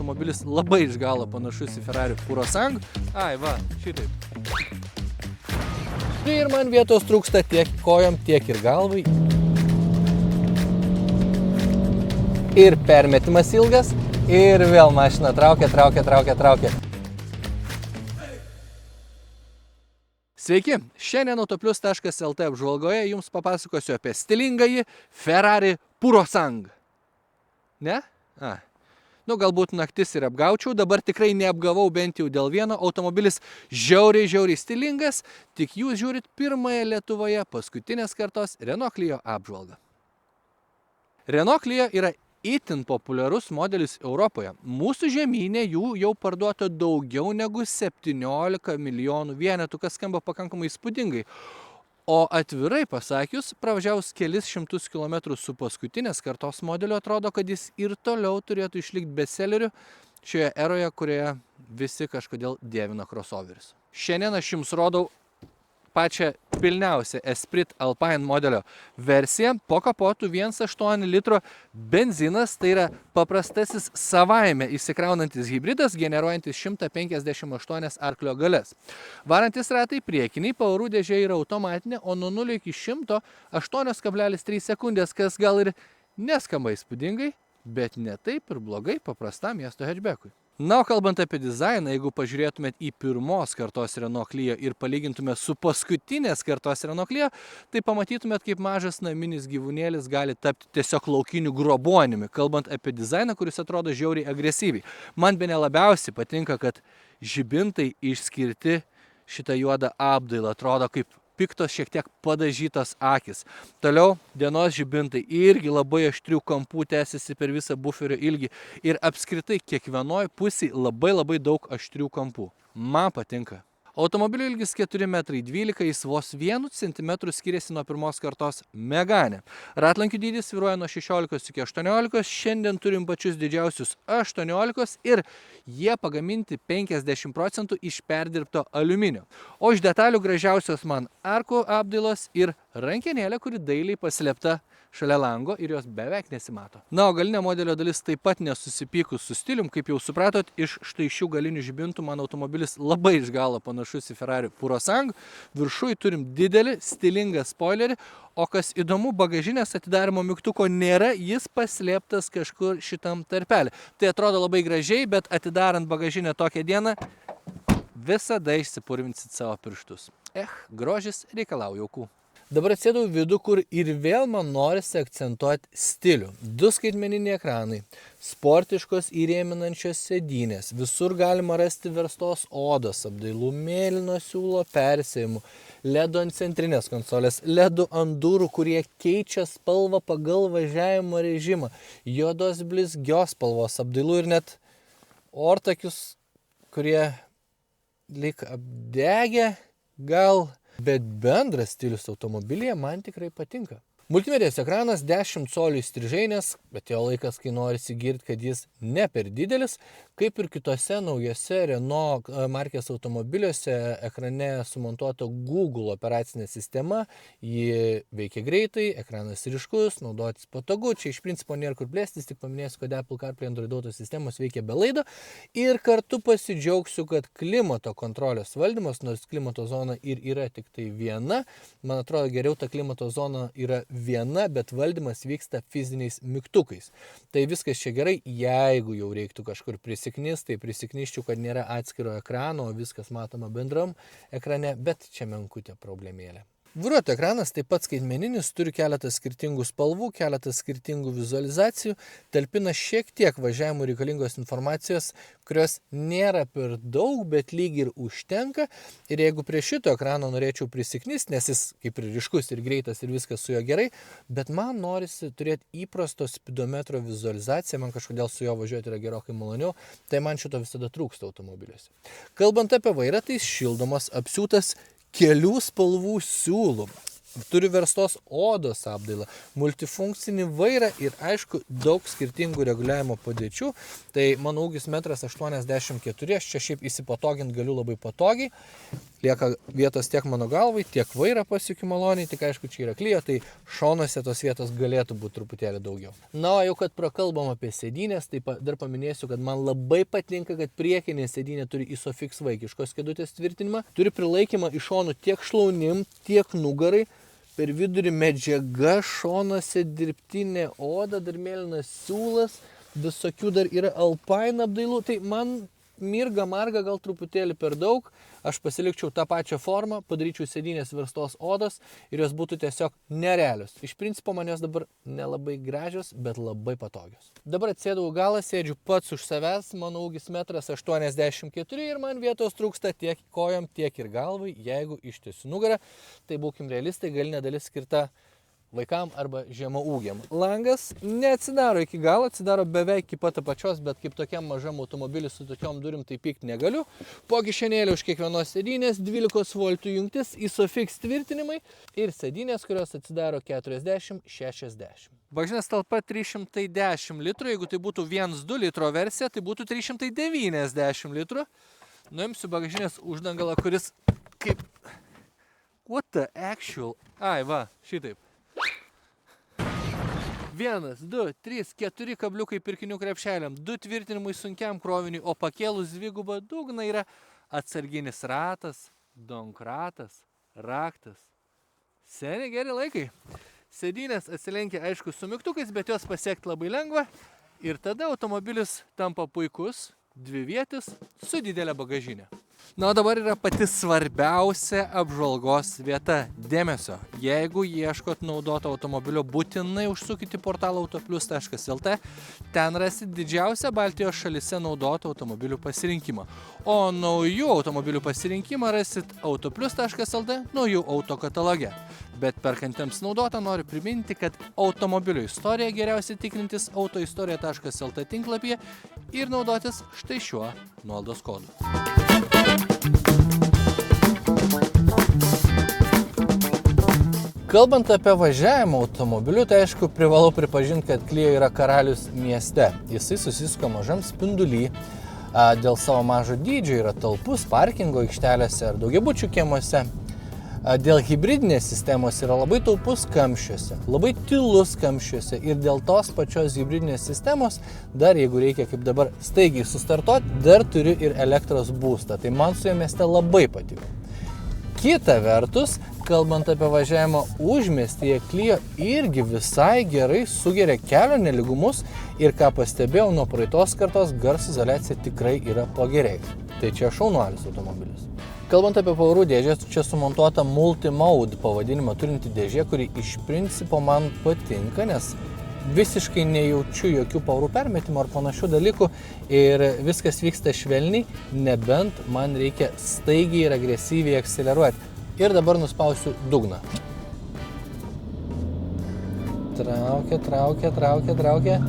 automobilis labai iš galo panašus į Ferrari Purosangue. Ai, va, šitaip. Ir man vietos trūksta tiek kojom, tiek ir galvai. Ir permetimas ilgas, ir vėl mašina traukia. Sveiki, šiandien autoplius.lt apžvalgoje jums papasakosiu apie stilingąjį Ferrari Purosangue. Ne? Galbūt naktis ir apgaučiau, dabar tikrai neapgavau bent jau dėl vieno, automobilis žiauriai stilingas, tik jūs žiūrit pirmąją Lietuvoje paskutinės kartos Renault Clio apžvalgą. Renault Clio yra itin populiarus modelis Europoje. Mūsų žemyne jų jau parduota daugiau negu 17 milijonų vienetų, kas skamba pakankamai įspūdingai. O atvirai pasakius, pravažiavus kelis šimtus kilometrų su paskutinės kartos modeliu, atrodo, kad jis ir toliau turėtų išlikti bestselleriu šioje eroje, kurioje visi kažkodėl dievina crossoverius. Šiandien aš jums rodau pačią pilniausią Esprit Alpine modelio versiją. Po kapotu 1,8 litro benzinas, tai yra paprastasis savaime įsikraunantis hybridas, generuojantis 158 arklio galias. Varantis ratai priekiniai, pavarų dėžė yra automatinė, o nuo 0 iki 100 8,3 sekundės, kas gal ir neskamba įspūdingai, bet ne taip ir blogai paprastam miesto hatchbackui. Na, o kalbant apie dizainą, jeigu pažiūrėtumėt į pirmos kartos Renault Clio ir palygintumėt su paskutinės kartos Renault Clio, tai pamatytumėt, kaip mažas naminis gyvūnėlis gali tapti tiesiog laukiniu grobuonimi, kalbant apie dizainą, kuris atrodo žiauriai agresyviai. Man bene labiausiai patinka, kad žibintai išskirti šitą juodą apdailą, atrodo kaip piktos šiek tiek padažytos akis. Toliau dienos žibintai irgi labai aštrių kampų tęsiasi per visą buferio ilgį ir apskritai kiekvienoj pusėj labai daug aštrių kampų. Man patinka. Automobilio ilgis 4,12 m, jis vos 1 cm skiriasi nuo pirmos kartos Megane. Ratlankių dydis svyruoja nuo 16 iki 18, šiandien turim pačius didžiausius 18 ir jie pagaminti 50% iš perdirbto aliuminio. O iš detalių gražiausios man arkų apdailos ir rankenėlė, kuri dailiai paslėpta šalia lango ir jos beveik nesimato. Na, o galinė modelio dalis taip pat nesusipykus su stilium, kaip jau supratot, iš štai šių galinių žibintų man automobilis labai iš galo panašus į Ferrari Purosangue. Viršuj turim didelį, stilingą spoilerį, o kas įdomu, bagažinės atidarimo mygtuko nėra, jis paslėptas kažkur šitam tarpelį. Tai atrodo labai gražiai, bet atidarant bagažinę tokią dieną, visada išsipurvinsit savo pirštus. Grožis reikalauja aukų. Dabar atsėdau vidų, kur ir vėl man norisi akcentuoti stilių. 2 skaitmeniniai ekranai, sportiškos įrėminančios sėdynės, visur galima rasti verstos odos apdailų, mėlyno siūlo persėjimų, LED ant centrinės konsolės, LED ant durų, kurie keičia spalvą pagal važiavimo režimą, juodos blizgios spalvos apdailų ir net ortakius, kurie lyg apdegę gal. Bet bendras stilius automobilyje man tikrai patinka. Multimedijos ekranas 10 colių įstrižainės, bet jo laikas, kai norisi girti, kad jis ne per didelis, kaip ir kitose naujose Renault markės automobiliuose ekrane sumontuota Google operacinė sistema, ji veikia greitai, ekranas ryškus, naudotis patogu, čia iš principo nėra kur plėstis, tik paminėsiu, kad Apple CarPlay Android Auto sistemos veikia be laido ir kartu pasidžiaugsiu, kad klimato kontrolės valdymas, nors klimato zona ir yra tik tai viena, man atrodo geriau ta klimato zona yra viena, bet valdymas vyksta fiziniais mygtukais. Tai viskas čia gerai, jeigu jau reiktų kažkur prisiknist, tai prisikniščiau, kad nėra atskiro ekrano, viskas matoma bendram ekrane, bet čia menkutė problemėlė. Vairuotojo ekranas taip pat skaitmeninis, turi keletą skirtingų spalvų, keletą skirtingų vizualizacijų, talpina šiek tiek važiavimų reikalingos informacijos, kurios nėra per daug, bet lyg ir užtenka. Ir jeigu prie šito ekrano norėčiau prisiknist, nes jis kaip ir ryškus ir greitas ir viskas su juo gerai, bet man norisi turėti įprasto spidometro vizualizaciją, man kažkodėl su juo važiuoti yra gerokai maloniau, tai man šito visada trūksta automobiliuose. Kalbant apie vairą, tai šildomas apsiūtas kelių spalvų siūlų. Turi verstos odos apdailą, multifunkcinį vairą ir aišku daug skirtingų reguliavimo padėčių. Tai mano ūgis 1,84 m, aš čia šiaip įsipatogint galiu labai patogiai. lieka vietos tiek mano galvai, tiek vairą pasiekiu maloniai, tik aišku, čia yra Clio, tai šonuose tos vietos galėtų būti truputėlį daugiau. Na, jau kad prakalbam apie sėdynės, tai dar paminėsiu, kad man labai patinka, kad priekinė sėdynė turi Isofix vaikiškos kėdutės tvirtinimą, turi prilaikymą iš šonų tiek šlaunim, tiek nugarai, per vidurį medžiaga, šonuose dirbtinė oda, dar mėlynas siūlas, visokių dar yra Alpine apdailų, tai man mirga, marga gal truputėlį per daug, aš pasilikčiau tą pačią formą, padaryčiau sėdynės verstos odos ir jos būtų tiesiog nerealios. Iš principo man jos dabar nelabai gražios, bet labai patogios. Dabar atsėdau galą, sėdžiu pats už savęs, mano ūgis 1,84 m ir man vietos trūksta tiek kojom, tiek ir galvai, jeigu ištiesiu nugarą, tai būkim realistai, galinė dalis skirta vaikam arba žemo ūgiam. Langas neatsidaro iki galo, atsidaro beveik iki pat apačios, bet kaip tokiam mažam automobiliu su tokiom durim tai pykti negaliu. Po kišenėlį už kiekvienos sėdynės, 12 voltų jungtis, Isofix tvirtinimai ir sėdynės, kurios atsidaro 40-60. Bagažinės talpa 310 litrų, jeigu tai būtų 1,2 litro versija, tai būtų 390 litrų. Nuimsiu bagažinės uždangalą, kuris kaip... What the actual... Ai, va, šitaip. 1, 2, 3, 4 kabliukai pirkinių krepšeliam, 2 tvirtinimai sunkiam kroviniui, o pakėlus dvigubą dugną yra atsarginis ratas, donkratas, raktas. Seni geri laikai. Sėdynės atsilenkia aišku su mygtukais, bet jos pasiekti labai lengva ir tada automobilis tampa puikus, dvivietis su didelė bagažinė. Na, o dabar yra pati svarbiausia apžvalgos vieta – dėmesio. Jeigu ieškot naudoto automobilio, būtinai užsukite portalą autoplius.lt. Ten rasit didžiausią Baltijos šalyse naudotų automobilių pasirinkimą. O naujų automobilių pasirinkimą rasit autoplius.lt naujų auto kataloge. Bet perkantiems naudotą noriu priminti, kad automobilio istoriją geriausiai tikrintis autoistorija.lt tinklapyje ir naudotis štai šiuo nuolaidos kodu. Kalbant apie važiavimą automobiliu, tai aišku privalau pripažinti, kad Clio yra karalius mieste. Jisai susisuka mažam spinduly, dėl savo mažo dydžio yra talpus parkingo aikštelėse ar daugiabučių kiemuose. Dėl hibridinės sistemos yra labai taupus kamščiuose, labai tylus kamščiuose ir dėl tos pačios hibridinės sistemos dar, jeigu reikia kaip dabar staigiai sustartuoti, dar turiu ir elektros būstą. Tai man su jo mieste labai patiko. Kita vertus, kalbant apie važiavimą užmiestyje, Clio irgi visai gerai sugeria kelio nelygumus ir ką pastebėjau nuo praeitos kartos, garso izoliacija tikrai yra pagerėjusi. Tai čia šaunuolis automobilis. Kalbant apie pavarų dėžę, čia sumontuota multimode pavadinimą turinti dėžė, kuri iš principo man patinka, nes visiškai nejaučiu jokių pavarų permetimo ar panašių dalykų ir viskas vyksta švelniai, nebent man reikia staigiai ir agresyviai akceleruoti. Ir dabar nuspausiu dugną. Traukia.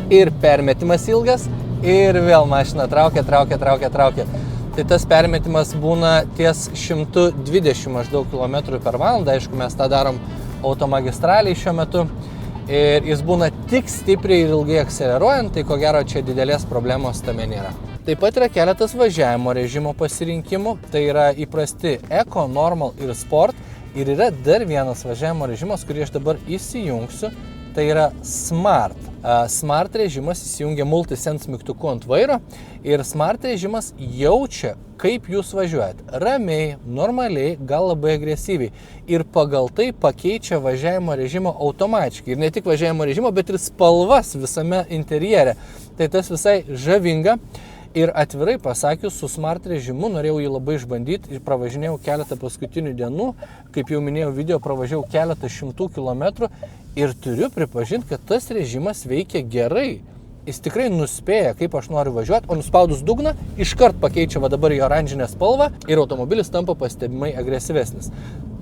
Ir permetimas ilgas, ir vėl mašina traukia. Tai tas permetimas būna ties 120 maždaug km per valandą, aišku, mes tą darom automagistraliai šiuo metu. Ir jis būna tik stipriai ir ilgai akceleruojant, tai ko gero čia didelės problemos tame nėra. Taip pat yra keletas važiavimo režimo pasirinkimų, tai yra įprasti Eco, Normal ir Sport. Ir yra dar vienas važiavimo režimas, kurį aš dabar įsijungsiu, tai yra Smart. Smart režimas įsijungia multisense mygtuku ant vairo ir Smart režimas jaučia, kaip jūs važiuojat. Ramiai, normaliai, gal labai agresyviai. Ir pagal tai pakeičia važiavimo režimo automatiškai. Ir ne tik važiavimo režimo, bet ir spalvas visame interjere. Tai tas visai žavinga. Ir atvirai pasakius, su Smart režimu norėjau jį labai išbandyti ir pravažinėjau keletą paskutinių dienų. Kaip jau minėjau video, pravažiavau keletą šimtų kilometrų ir turiu pripažinti, kad tas režimas veikia gerai. Jis tikrai nuspėja, kaip aš noriu važiuoti, o nuspaudus dugną, iškart pakeičia va dabar į oranžinę spalvą ir automobilis tampa pastebimai agresyvesnis.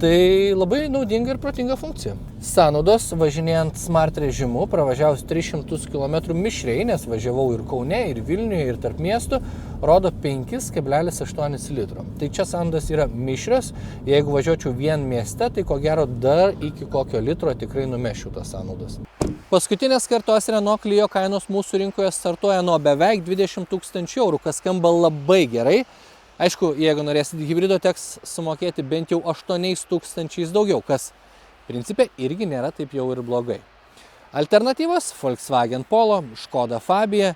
Tai labai naudinga ir protinga funkcija. Sąnaudos važinėjant Smart režimu pravažiavus 300 km mišriai, nes važiavau ir Kaune, ir Vilniuje, ir tarp miestų, rodo 5,8 litro. Tai čia sąnaudos yra mišrios, jeigu važiuočiau vien mieste, tai ko gero dar iki kokio litro tikrai numešiu tas sąnaudas. Paskutinės kartos Renault Clio kainos mūsų rinkoje startuoja nuo beveik 20 000 eurų, kas skamba labai gerai. Aišku, jeigu norėsit hybrido, teks sumokėti bent jau 8 000 daugiau, kas principe irgi nėra taip jau ir blogai. Alternatyvos Volkswagen Polo, Škoda Fabia,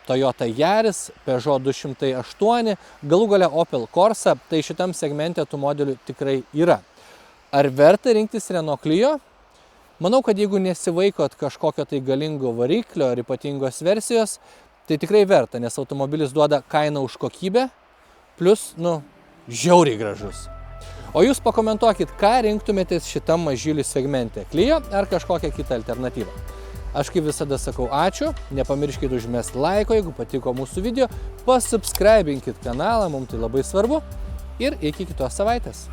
Toyota Yaris, Peugeot 208, galų gale Opel Corsa, tai šitam segmente tų modelių tikrai yra. Ar verta rinktis Renault Clio? Manau, kad jeigu nesivaikot kažkokio tai galingo variklio ar ypatingos versijos, tai tikrai verta, nes automobilis duoda kainą už kokybę, plus, žiauriai gražus. O jūs pakomentuokit, ką rinktumėtės šitam mažylių segmente, Clio ar kažkokią kitą alternatyvą. Aš kaip visada sakau ačiū, nepamirškit užmesti laiko, jeigu patiko mūsų video, pasubscribinkit kanalą, mums tai labai svarbu ir iki kitos savaitės.